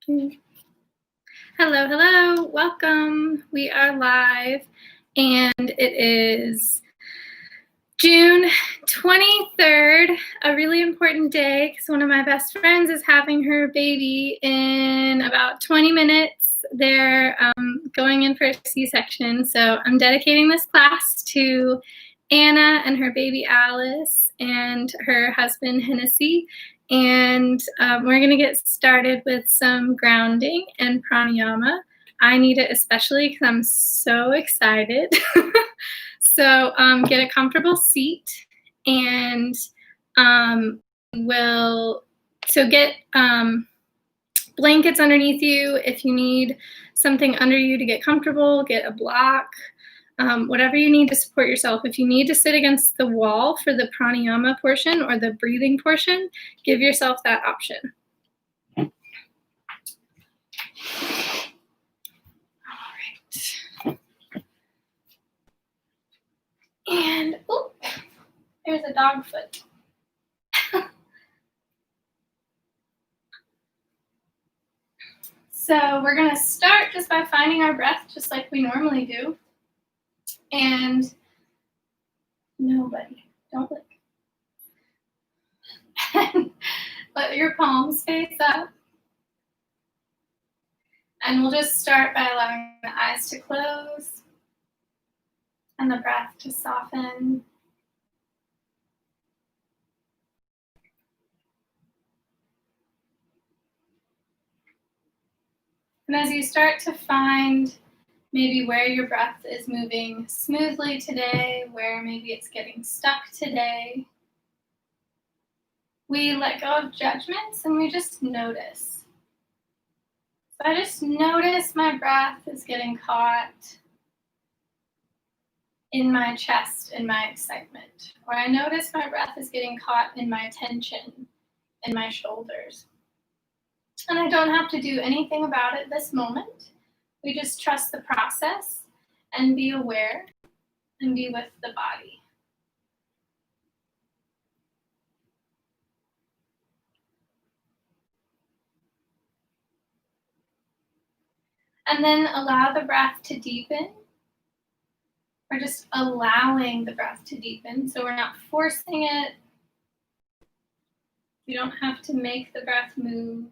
Hello, hello, welcome. We are live, and it is June 23rd, a really important day because one of my best friends is having her baby in about 20 minutes. They're going in for a C-section, so I'm dedicating this class to Anna and her baby Alice and her husband Hennessy. And we're going to get started with some grounding and pranayama. I need it especially because I'm so excited. So get a comfortable seat and get blankets underneath you. If you need something under you to get comfortable, get a block. Whatever you need to support yourself. If you need to sit against the wall for the pranayama portion or the breathing portion, give yourself that option. All right. And, oh, there's a dog foot. So we're going to start just by finding our breath, just like we normally do. And nobody, don't lick. Let your palms face up. And we'll just start by allowing the eyes to close and the breath to soften. And as you start to find maybe where your breath is moving smoothly today, where maybe it's getting stuck today, we let go of judgments and we just notice. So I just notice my breath is getting caught in my chest, in my excitement. Or I notice my breath is getting caught in my tension, in my shoulders. And I don't have to do anything about it this moment. We just trust the process and be aware and be with the body. And then allow the breath to deepen. We're just allowing the breath to deepen. So we're not forcing it. You don't have to make the breath move.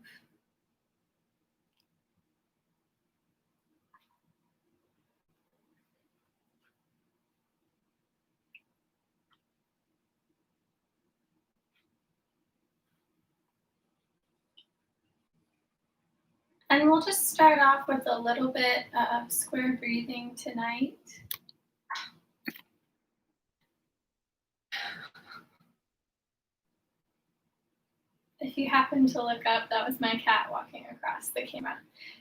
And we'll just start off with a little bit of square breathing tonight. If you happen to look up, that was my cat walking across the camera.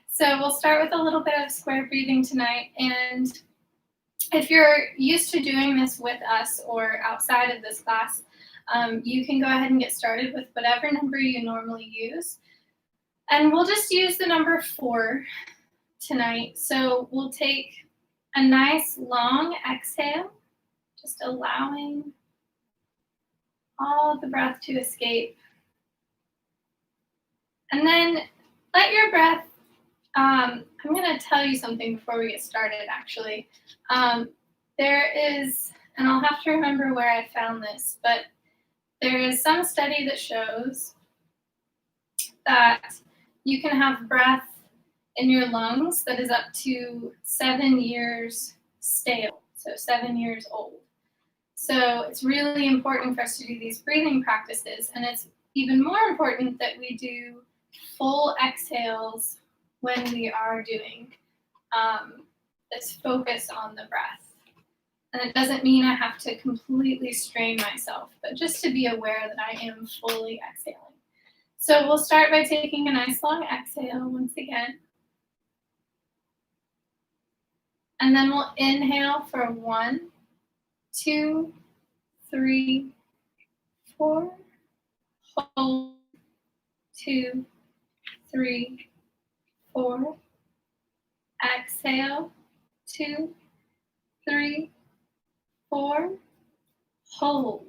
So we'll start with a little bit of square breathing tonight. And if you're used to doing this with us or outside of this class, you can go ahead and get started with whatever number you normally use. And we'll just use the number 4 tonight. So we'll take a nice long exhale, just allowing all of the breath to escape. And then let your breath, I'm going to tell you something before we get started, actually. There is, and I'll have to remember where I found this, but there is some study that shows that you can have breath in your lungs that is up to 7 years stale, so 7 years old. So it's really important for us to do these breathing practices, and it's even more important that we do full exhales when we are doing this focus on the breath. And it doesn't mean I have to completely strain myself, but just to be aware that I am fully exhaling. So we'll start by taking a nice long exhale once again. And then we'll inhale for 1, 2, 3, 4. Hold. 2, 3, 4. Exhale. 2, 3, 4. Hold.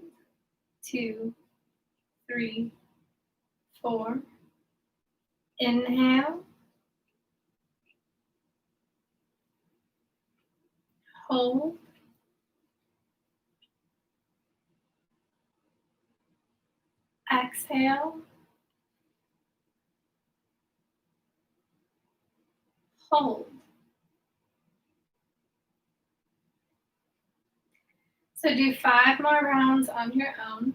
2, 3, 4. Inhale. hold. Exhale. Hold. So do 5 more rounds on your own.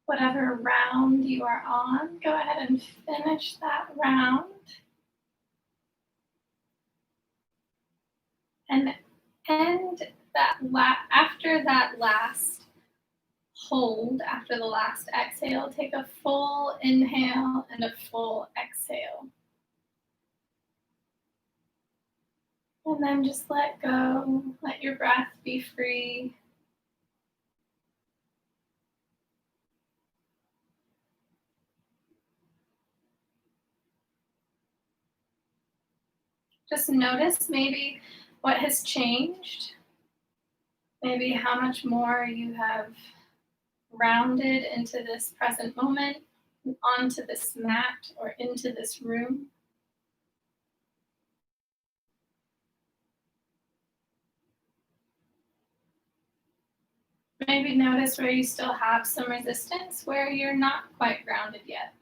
Whatever round you are on, go ahead and finish that round. And end that after that last hold, after the last exhale, take a full inhale and a full exhale. And then just let go, let your breath be free. Just notice maybe what has changed, maybe how much more you have rounded into this present moment, onto this mat or into this room. Maybe notice where you still have some resistance, where you're not quite grounded yet.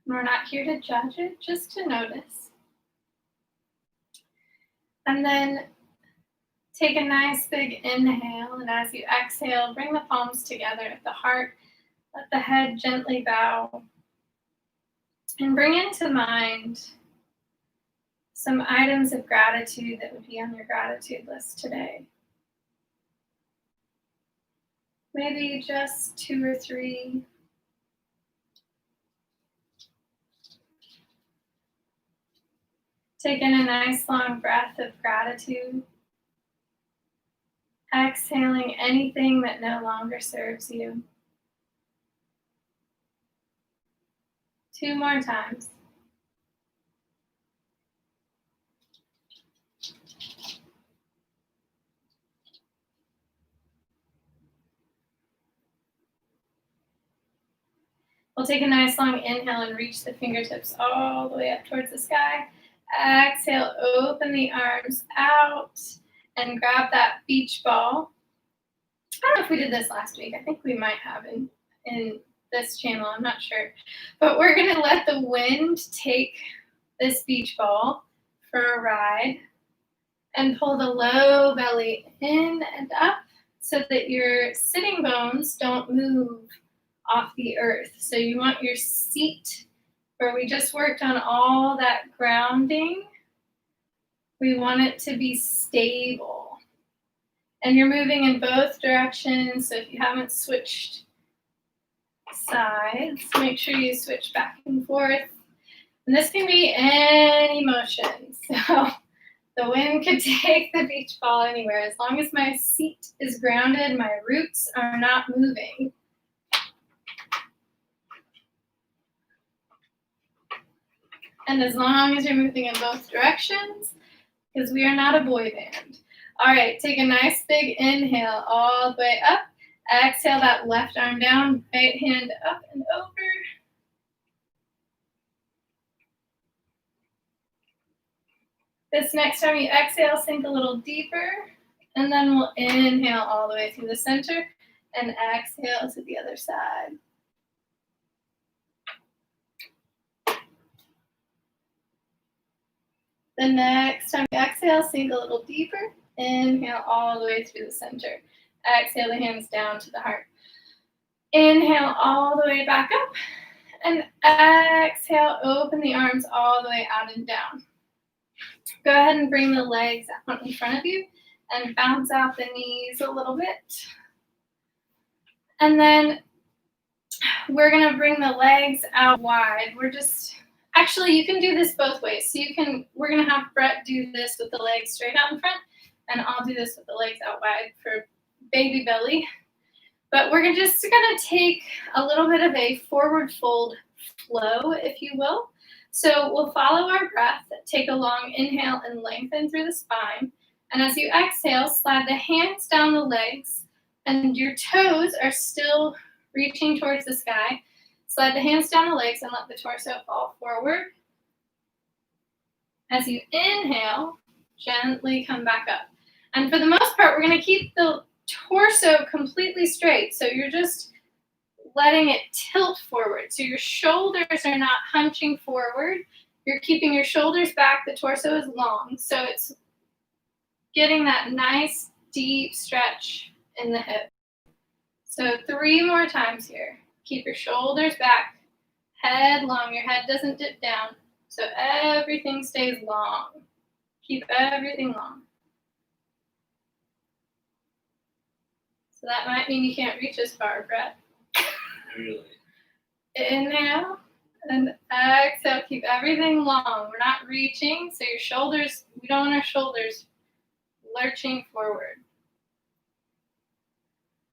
We're not here to judge it, just to notice. And then take a nice big inhale, and as you exhale, bring the palms together at the heart. Let the head gently bow. And bring into mind some items of gratitude that would be on your gratitude list today. Maybe just 2 or 3. Take in a nice long breath of gratitude. Exhaling anything that no longer serves you. 2 more times. We'll take a nice long inhale and reach the fingertips all the way up towards the sky. Exhale, open the arms out and grab that beach ball. I don't know if we did this last week. I think we might have in this channel. I'm not sure. But we're going to let the wind take this beach ball for a ride and pull the low belly in and up so that your sitting bones don't move off the earth. So you want your seat, where we just worked on all that grounding, we want it to be stable. And you're moving in both directions, so if you haven't switched sides, make sure you switch back and forth. And this can be any motion. So The wind could take the beach ball anywhere. As long as my seat is grounded, my roots are not moving. And as long as you're moving in both directions, because we are not a boy band. All right, take a nice big inhale all the way up. Exhale that left arm down, right hand up and over. This next time you exhale, sink a little deeper, and then we'll inhale all the way through the center and exhale to the other side. The next time you exhale, sink a little deeper. Inhale all the way through the center. Exhale the hands down to the heart. Inhale all the way back up. And exhale, open the arms all the way out and down. Go ahead and bring the legs out in front of you and bounce out the knees a little bit. And then we're going to bring the legs out wide. Actually, you can do this both ways. So we're going to have Brett do this with the legs straight out in front, and I'll do this with the legs out wide for baby belly. But we're just going to take a little bit of a forward fold flow, if you will. So we'll follow our breath, take a long inhale and lengthen through the spine. And as you exhale, slide the hands down the legs, and your toes are still reaching towards the sky. Slide the hands down the legs and let the torso fall forward. As you inhale, gently come back up. And for the most part, we're going to keep the torso completely straight. So you're just letting it tilt forward. So your shoulders are not hunching forward. You're keeping your shoulders back. The torso is long. So it's getting that nice deep stretch in the hip. So 3 more times here. Keep your shoulders back, head long. Your head doesn't dip down. So everything stays long. Keep everything long. So that might mean you can't reach as far, Brett. Really? Inhale and exhale. Keep everything long. We're not reaching. So your shoulders, we don't want our shoulders lurching forward.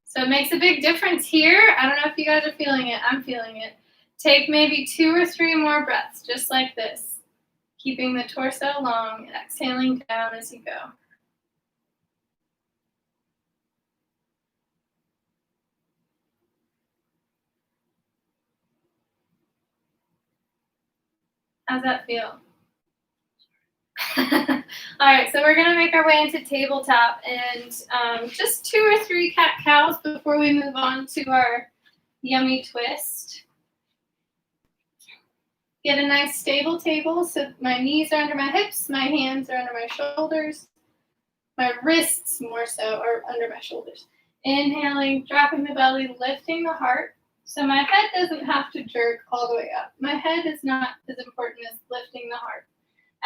So it makes a big difference here. I don't know if you guys are feeling it. I'm feeling it. Take maybe 2 or 3 more breaths, just like this. Keeping the torso long, exhaling down as you go. How's that feel? All right, so we're going to make our way into tabletop, and just 2 or 3 cat-cows before we move on to our yummy twist. Get a nice stable table so my knees are under my hips, my hands are under my shoulders, my wrists more so are under my shoulders. Inhaling, dropping the belly, lifting the heart. So my head doesn't have to jerk all the way up. My head is not as important as lifting the heart.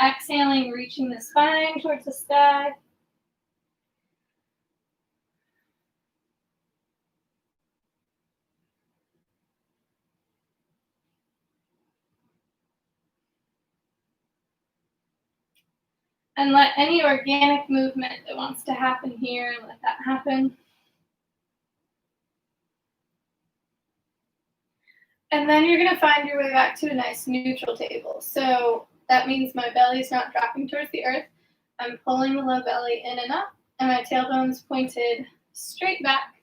Exhaling, reaching the spine towards the sky. And let any organic movement that wants to happen here, let that happen. And then you're going to find your way back to a nice neutral table. So that means my belly's not dropping towards the earth. I'm pulling the low belly in and up, and my tailbone's pointed straight back.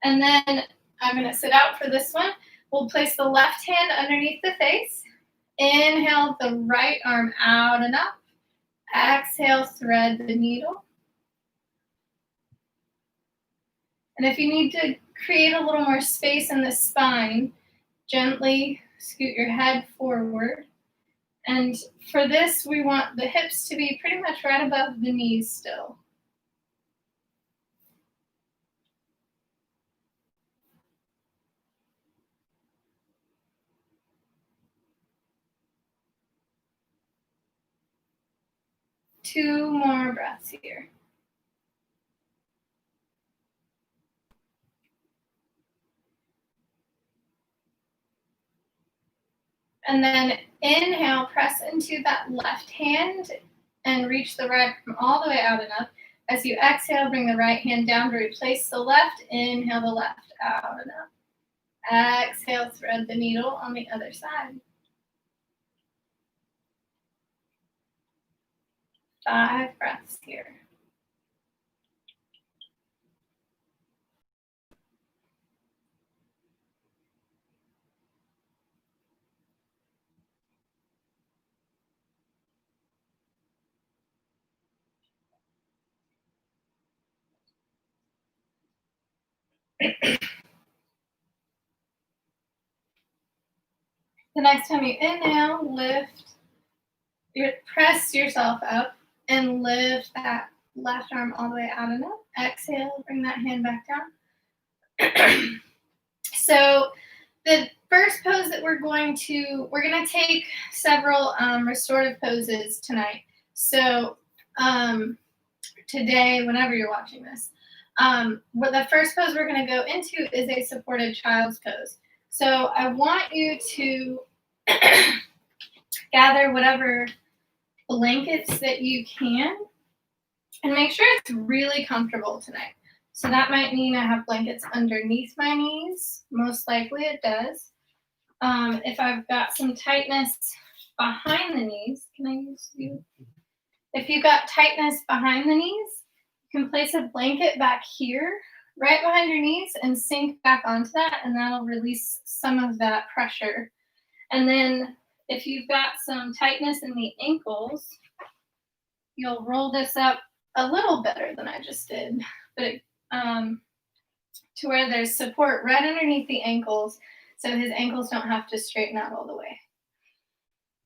And then I'm going to sit out for this one. We'll place the left hand underneath the face. Inhale the right arm out and up. Exhale, thread the needle. And if you need to create a little more space in the spine, gently scoot your head forward. And for this, we want the hips to be pretty much right above the knees still. Two more breaths here. And then inhale, press into that left hand and reach the right arm all the way out and up. As you exhale, bring the right hand down to replace the left. Inhale the left out and up. Exhale, thread the needle on the other side. 5 breaths here. The next time you inhale, press yourself up and lift that left arm all the way out and up. Exhale, bring that hand back down. So the first pose that we're going to take several restorative poses tonight. So today, whenever you're watching this, the first pose we're going to go into is a supported child's pose. So I want you to gather whatever blankets that you can and make sure it's really comfortable tonight. So that might mean I have blankets underneath my knees. Most likely it does. If I've got some tightness behind the knees, can I use you? If you've got tightness behind the knees, you can place a blanket back here, right behind your knees, and sink back onto that, and that'll release some of that pressure. And then if you've got some tightness in the ankles, you'll roll this up a little better than I just did, but to where there's support right underneath the ankles, so his ankles don't have to straighten out all the way.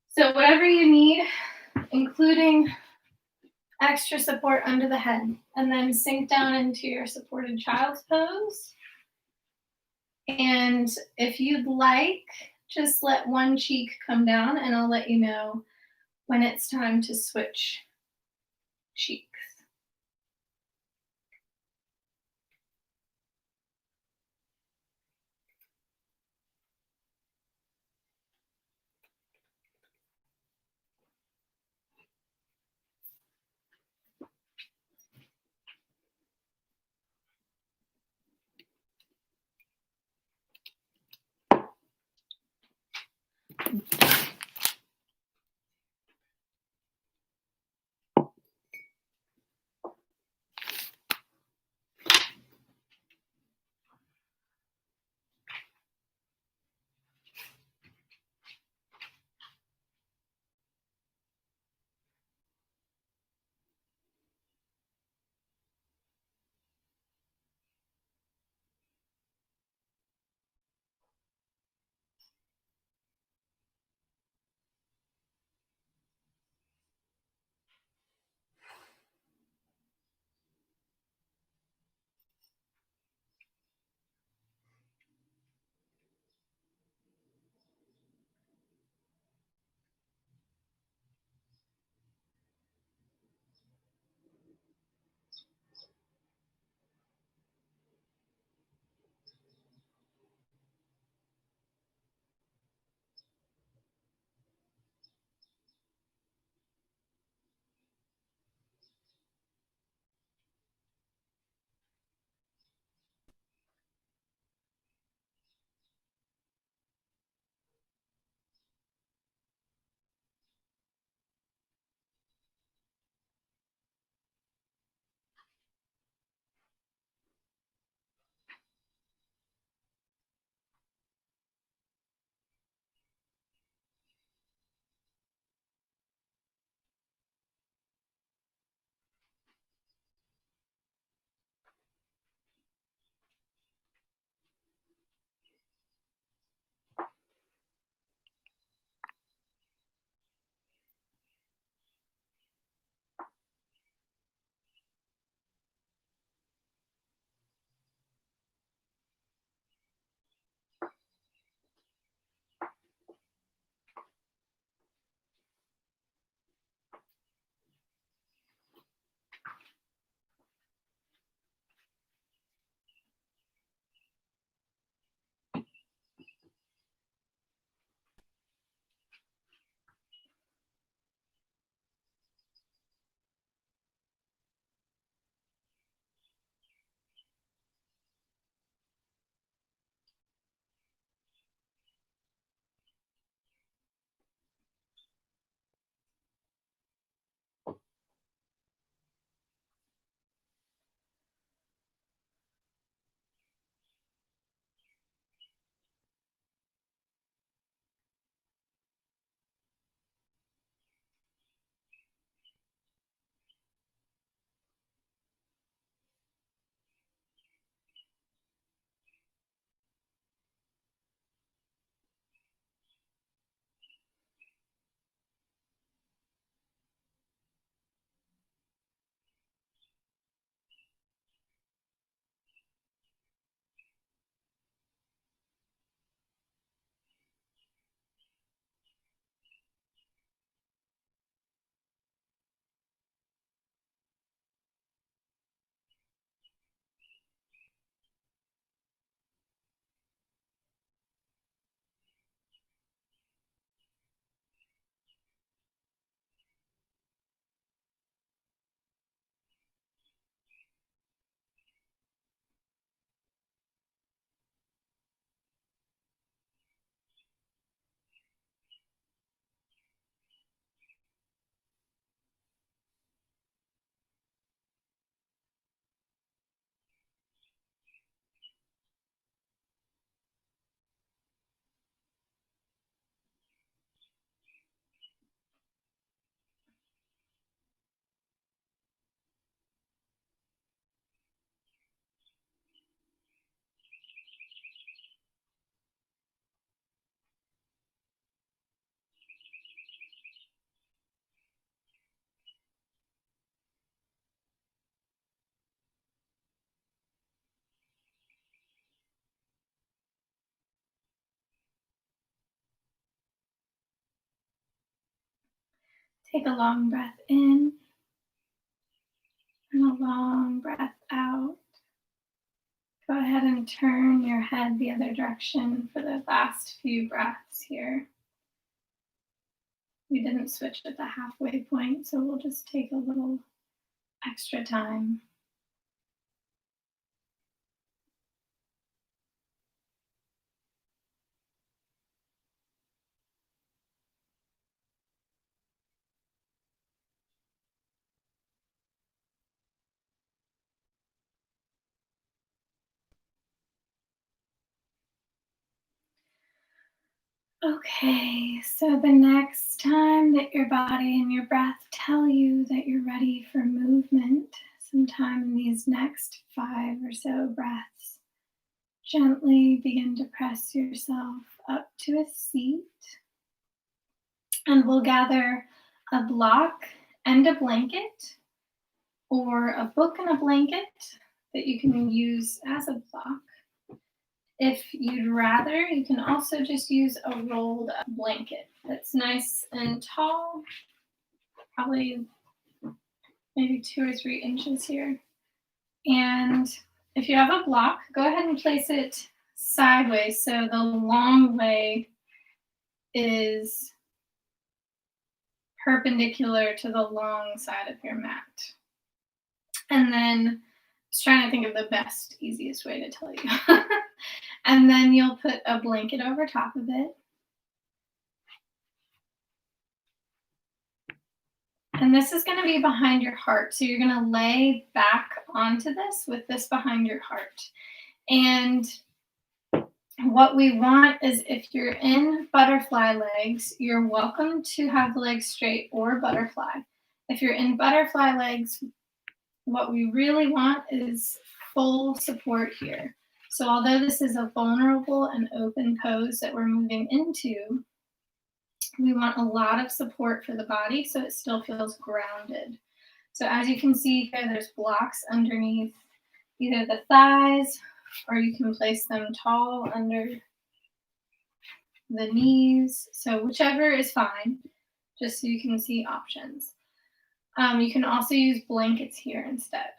So whatever you need, including extra support under the head, and then sink down into your supported child's pose. And if you'd like, just let one cheek come down, and I'll let you know when it's time to switch cheeks. Take a long breath in and a long breath out. Go ahead and turn your head the other direction for the last few breaths here. We didn't switch at the halfway point, so we'll just take a little extra time. Okay, so the next time that your body and your breath tell you that you're ready for movement, sometime in these next 5 or so breaths, gently begin to press yourself up to a seat. And we'll gather a block and a blanket, or a book and a blanket that you can use as a block. If you'd rather, you can also just use a rolled up blanket that's nice and tall, probably maybe 2 or 3 inches here. And if you have a block, go ahead and place it sideways so the long way is perpendicular to the long side of your mat. And then I was trying to think of the best, easiest way to tell you. And then you'll put a blanket over top of it. And this is going to be behind your heart. So you're going to lay back onto this with this behind your heart. And what we want is, if you're in butterfly legs, you're welcome to have the legs straight or butterfly. If you're in butterfly legs, what we really want is full support here. So although this is a vulnerable and open pose that we're moving into, we want a lot of support for the body so it still feels grounded. So as you can see here, there's blocks underneath either the thighs, or you can place them tall under the knees. So whichever is fine, just so you can see options. You can also use blankets here instead.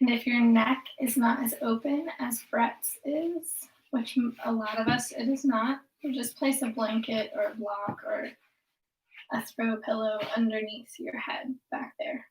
And if your neck is not as open as Brett's is, which a lot of us, it is not, you just place a blanket or a block or a throw pillow underneath your head back there.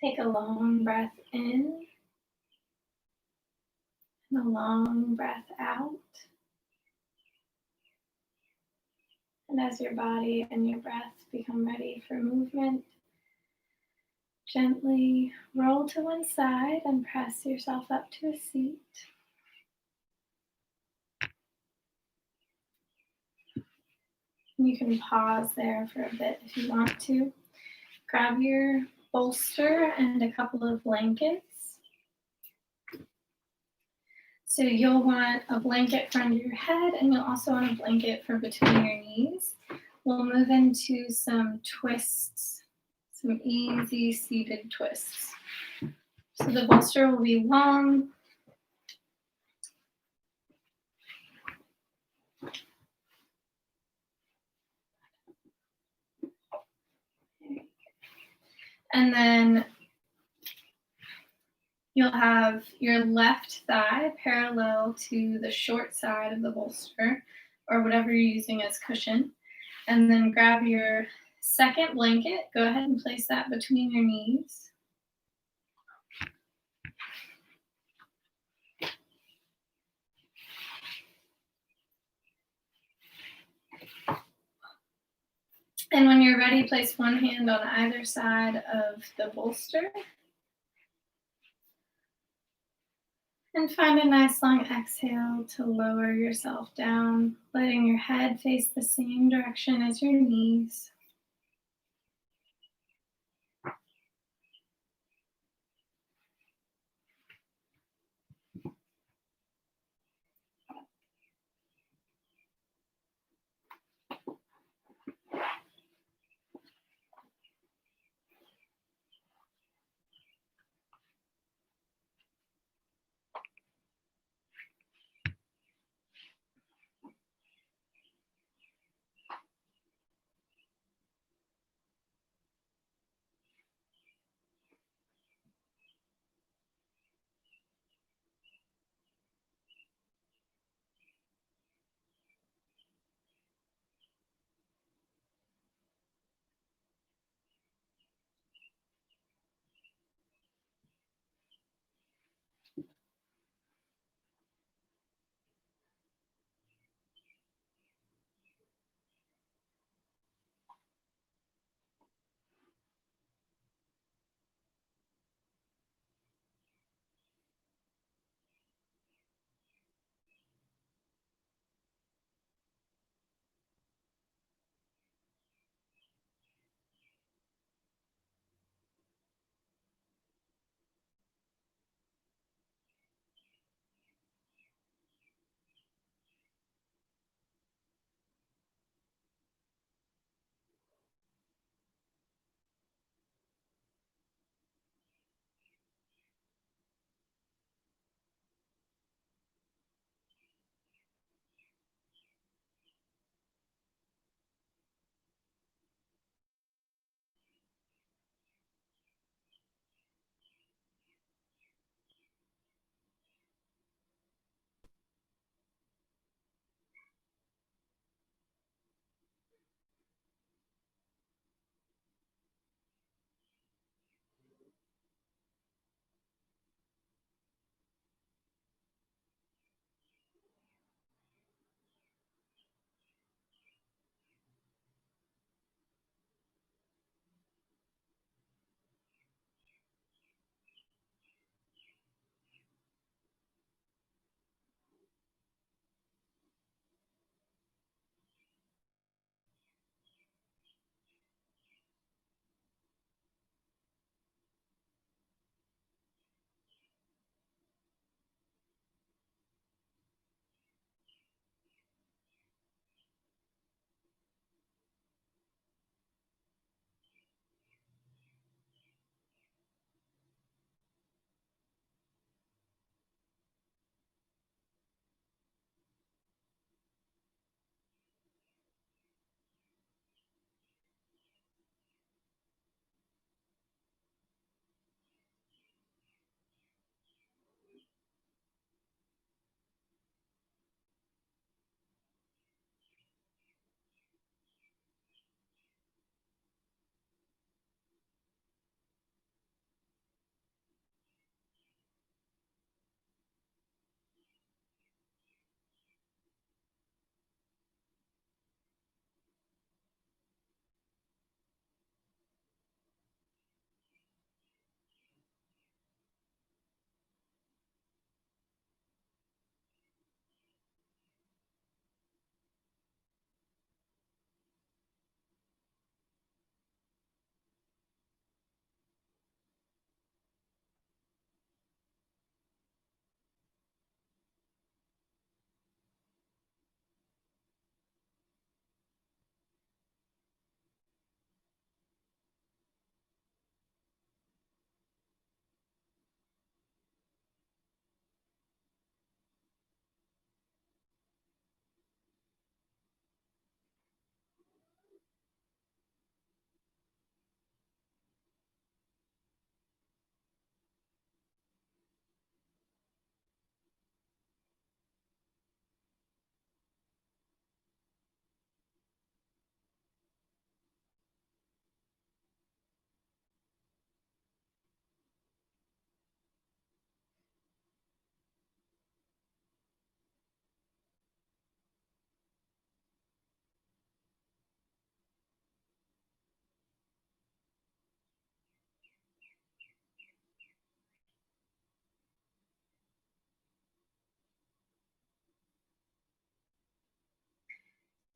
Take a long breath in and a long breath out. And as your body and your breath become ready for movement, gently roll to one side and press yourself up to a seat. You can pause there for a bit if you want to. Grab your bolster and a couple of blankets. So you'll want a blanket for under your head, and you'll also want a blanket for between your knees. We'll move into some twists, some easy seated twists. So the bolster will be long. And then you'll have your left thigh parallel to the short side of the bolster, or whatever you're using as cushion. And then grab your second blanket. Go ahead and place that between your knees. And when you're ready, place one hand on either side of the bolster. And find a nice long exhale to lower yourself down, letting your head face the same direction as your knees.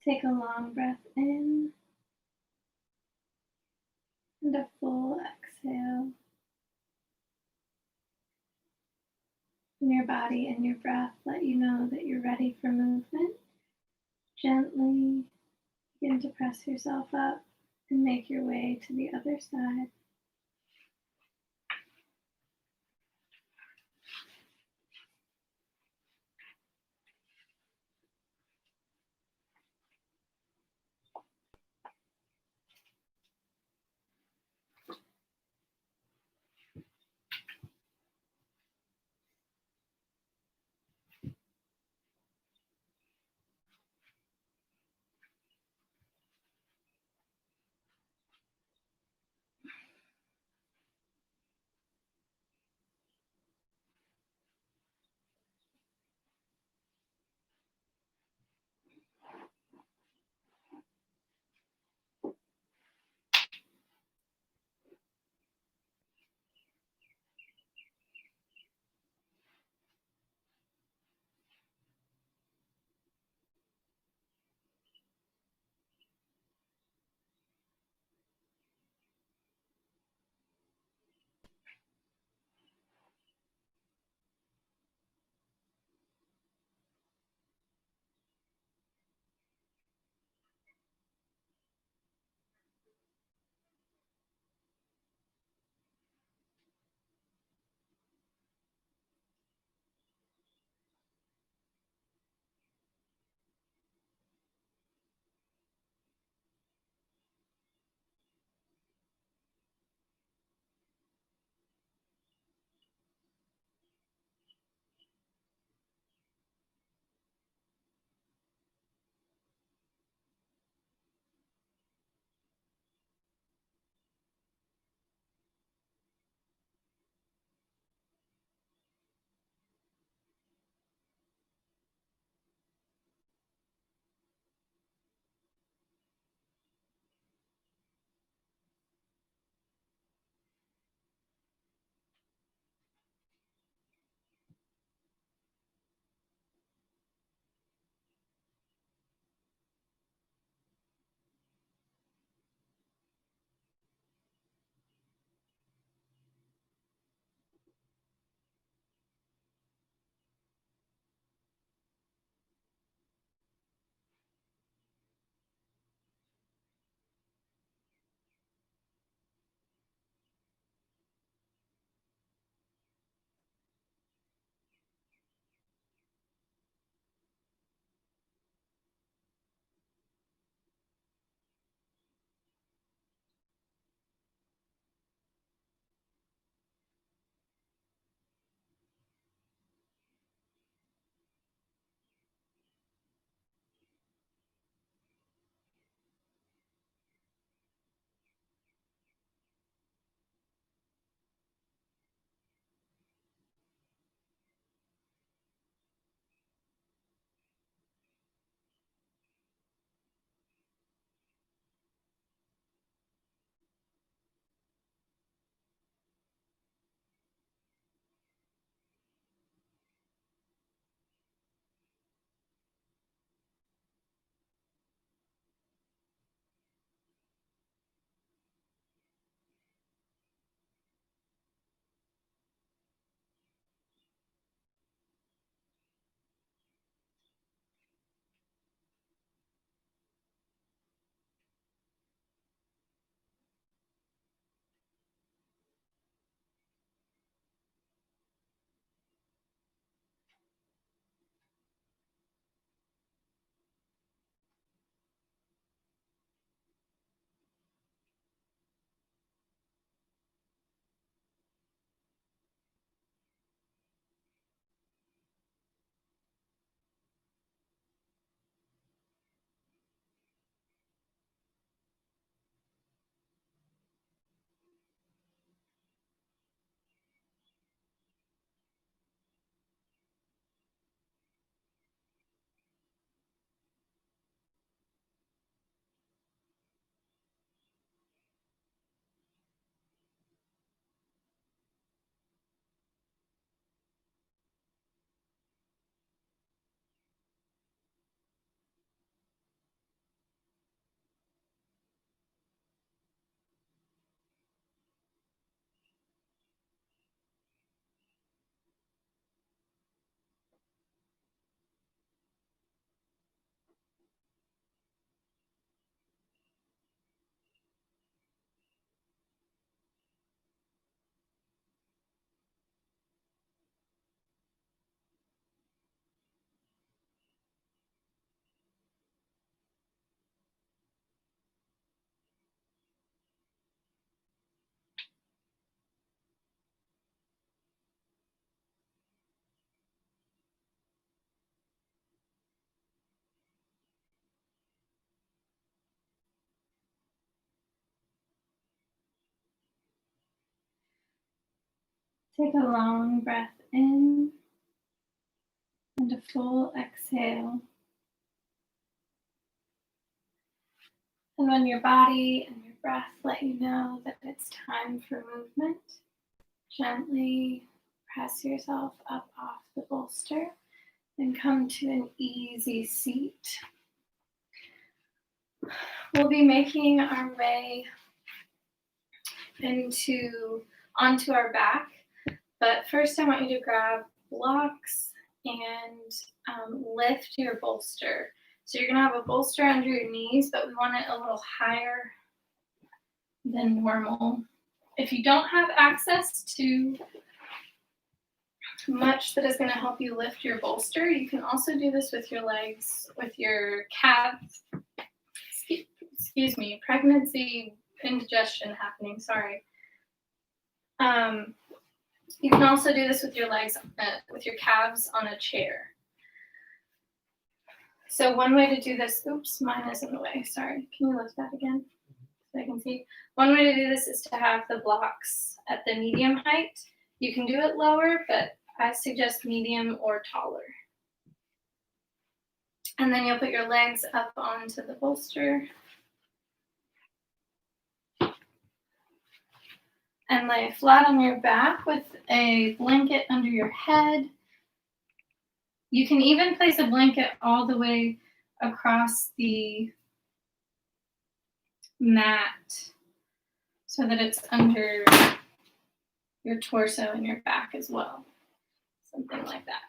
Take a long breath in and a full exhale. And your body and your breath let you know that you're ready for movement. Gently begin to press yourself up and make your way to the other side. Take a long breath in and a full exhale. And when your body and your breath let you know that it's time for movement, gently press yourself up off the bolster and come to an easy seat. We'll be making our way onto our back, but first I want you to grab blocks and lift your bolster. So you're gonna have a bolster under your knees, but we want it a little higher than normal. If you don't have access to much that is going to help you lift your bolster, you can also do this with your legs, with your calves. Excuse me, pregnancy indigestion happening, sorry. You can also do this with your legs, with your calves on a chair. So one way to do this, oops, mine is in the way, sorry. Can you lift that again so I can see? One way to do this is to have the blocks at the medium height. You can do it lower, but I suggest medium or taller. And then you'll put your legs up onto the bolster and lay flat on your back with a blanket under your head. You can even place a blanket all the way across the mat so that it's under your torso and your back as well. Something like that.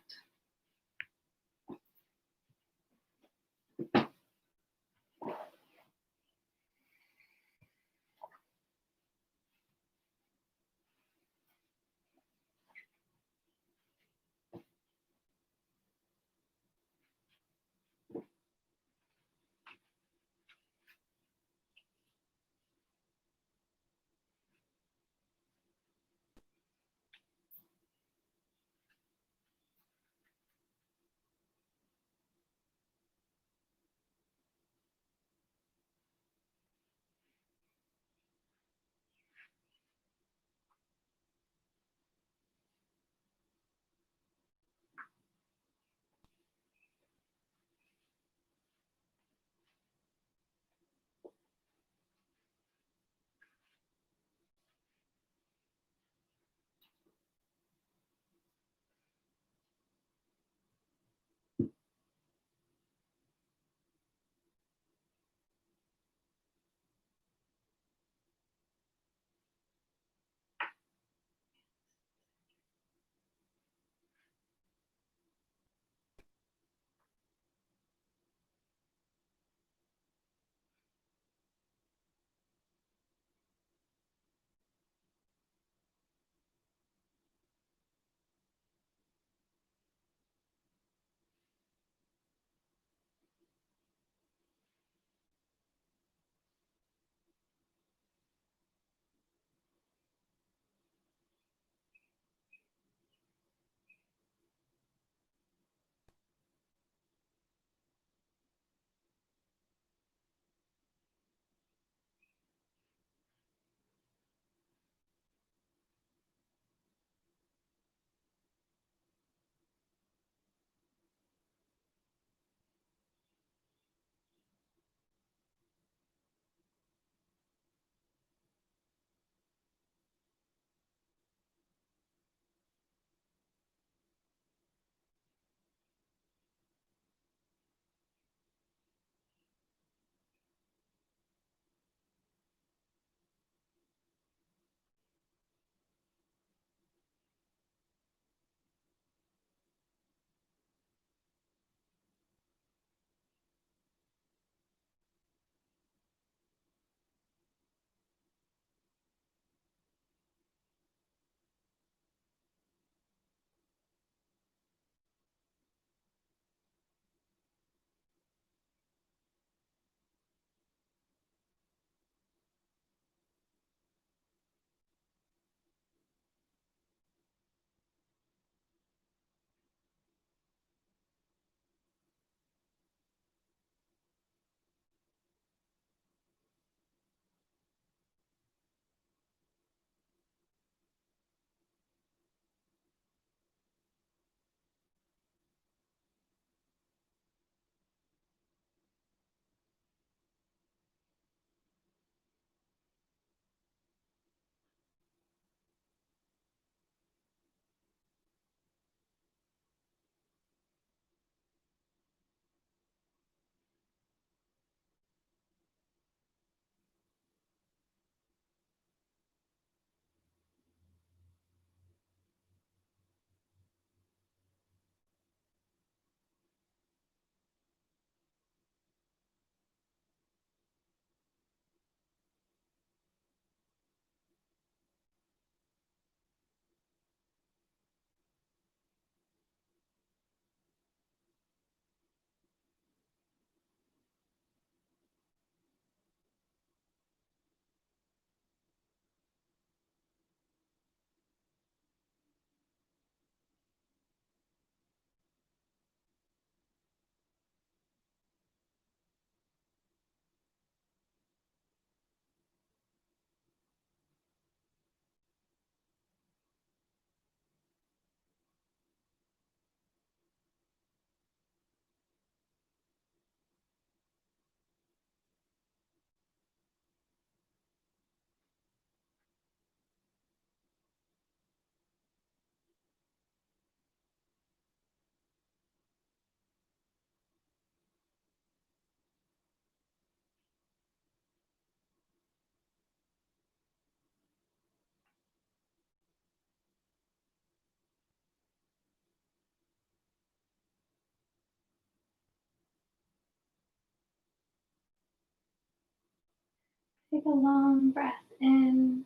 Take a long breath in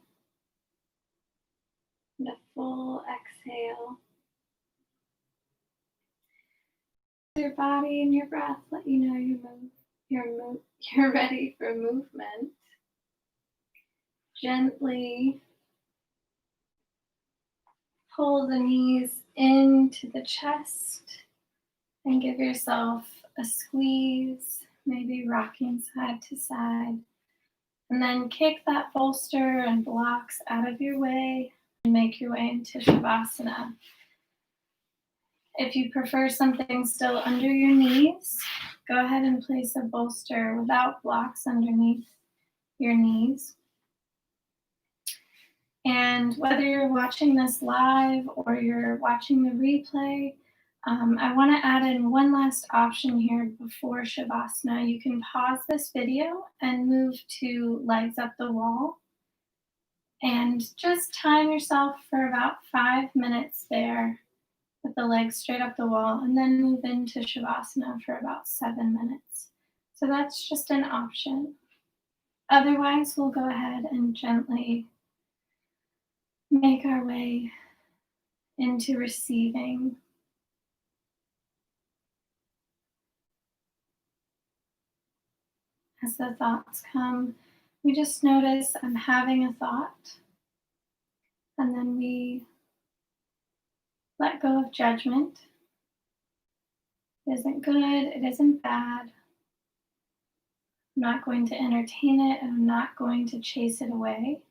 and a full exhale. Your body and your breath let you know you're ready for movement. Gently pull the knees into the chest and give yourself a squeeze, maybe rocking side to side. And then kick that bolster and blocks out of your way and make your way into Shavasana. If you prefer something still under your knees, go ahead and place a bolster without blocks underneath your knees. And whether you're watching this live or you're watching the replay, I want to add in one last option here before Shavasana. You can pause this video and move to legs up the wall. And just time yourself for about 5 minutes there with the legs straight up the wall, and then move into Shavasana for about 7 minutes. So that's just an option. Otherwise, we'll go ahead and gently make our way into receiving. As the thoughts come, we just notice I'm having a thought, and then we let go of judgment. It isn't good, it isn't bad. I'm not going to entertain it, and I'm not going to chase it away.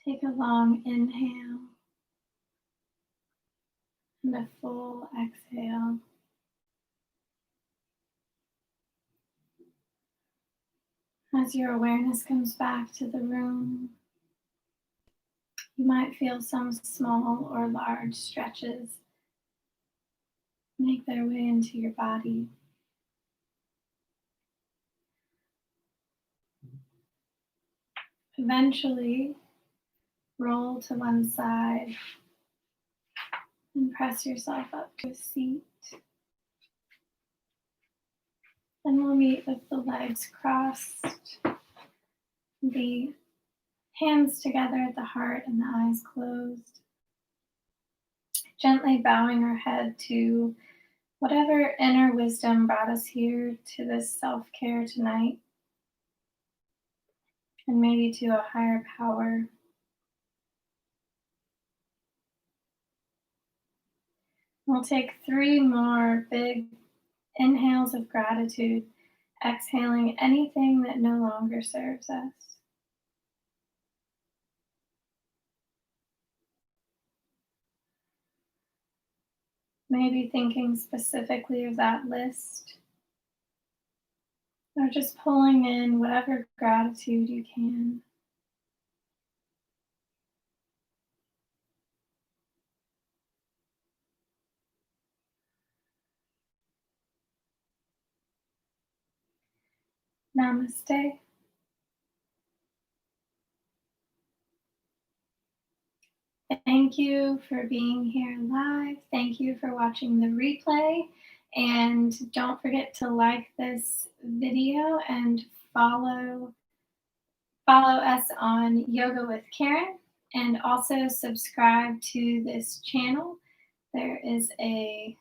Take a long inhale and a full exhale. As your awareness comes back to the room, you might feel some small or large stretches make their way into your body. Eventually, roll to one side and press yourself up to a seat. And we'll meet with the legs crossed, the hands together at the heart and the eyes closed. Gently bowing our head to whatever inner wisdom brought us here to this self-care tonight, and maybe to a higher power. We'll take 3 more big inhales of gratitude, exhaling anything that no longer serves us. Maybe thinking specifically of that list, or just pulling in whatever gratitude you can. Namaste. Thank you for being here live. Thank you for watching the replay. And don't forget to like this video and follow us on Yoga with Caryn, and also subscribe to this channel. There is I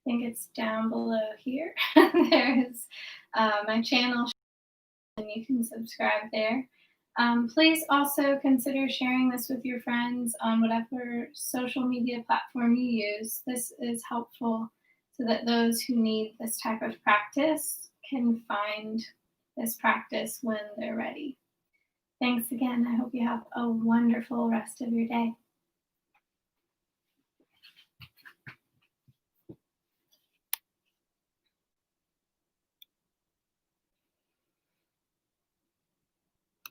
think it's down below here. There is my channel, and you can subscribe there. Please also consider sharing this with your friends on whatever social media platform you use. This is helpful so that those who need this type of practice can find this practice when they're ready. Thanks again. I hope you have a wonderful rest of your day.